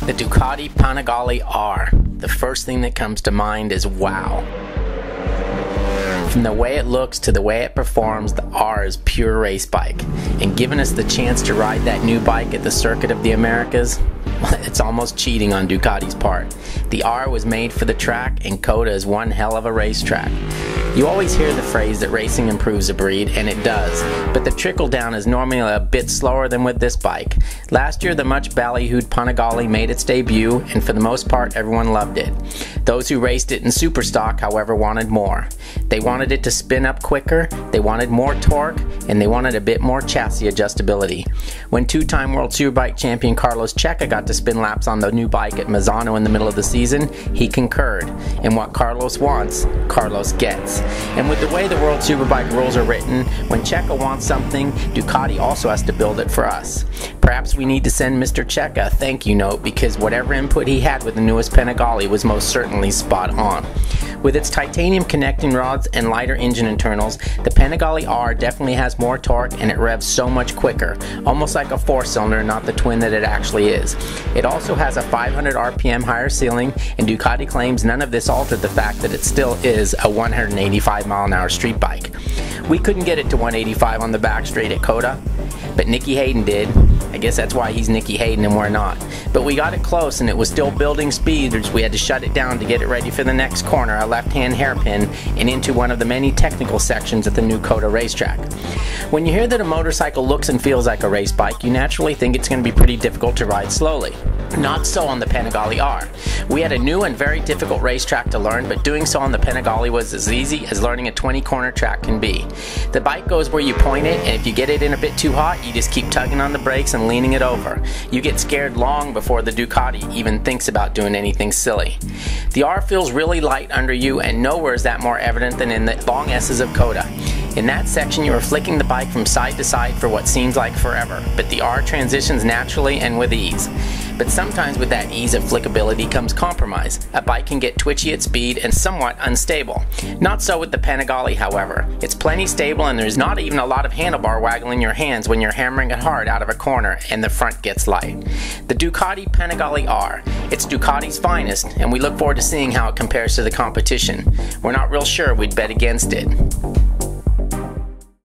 The Ducati Panigale R. The first thing that comes to mind is wow. From the way it looks to the way it performs, the R is pure race bike. And giving us the chance to ride that new bike at the Circuit of the Americas, it's almost cheating on Ducati's part. The R was made for the track, and COTA is one hell of a racetrack. You always hear the phrase that racing improves a breed, and it does, but the trickle down is normally a bit slower than with this bike. Last year, the much ballyhooed Panigale made its debut, and for the most part, everyone loved it. Those who raced it in Superstock, however, wanted more. They wanted it to spin up quicker, they wanted more torque, and they wanted a bit more chassis adjustability. When two-time World Superbike champion Carlos Checa got to spin laps on the new bike at Misano in the middle of the season, he concurred. And what Carlos wants, Carlos gets. And with the way the World Superbike rules are written, when Checa wants something, Ducati also has to build it for us. Perhaps we need to send Mr. Checa a thank you note, because whatever input he had with the newest Panigale was most certainly spot on. With its titanium connecting rods and lighter engine internals, the Panigale R definitely has more torque, and it revs so much quicker, almost like a four-cylinder, not the twin that it actually is. It also has a 500 RPM higher ceiling, and Ducati claims none of this altered the fact that it still is a 185-mile-an-hour street bike. We couldn't get it to 185 on the back straight at COTA, but Nicky Hayden did. I guess that's why he's Nicky Hayden and we're not. But we got it close, and it was still building speed, as we had to shut it down to get it ready for the next corner, a left-hand hairpin, and into one of the many technical sections at the new COTA racetrack. When you hear that a motorcycle looks and feels like a race bike, you naturally think it's going to be pretty difficult to ride slowly. Not so on the Panigale R. We had a new and very difficult racetrack to learn, but doing so on the Panigale was as easy as learning a 20-corner track can be. The bike goes where you point it, and if you get it in a bit too hot, you just keep tugging on the brakes and leaning it over. You get scared long before the Ducati even thinks about doing anything silly. The R feels really light under you, and nowhere is that more evident than in the long S's of COTA. In that section, you are flicking the bike from side to side for what seems like forever, but the R transitions naturally and with ease. But sometimes with that ease of flickability comes compromise. A bike can get twitchy at speed and somewhat unstable. Not so with the Panigale, however. It's plenty stable, and there's not even a lot of handlebar waggle in your hands when you're hammering it hard out of a corner and the front gets light. The Ducati Panigale R. It's Ducati's finest, and we look forward to seeing how it compares to the competition. We're not real sure we'd bet against it.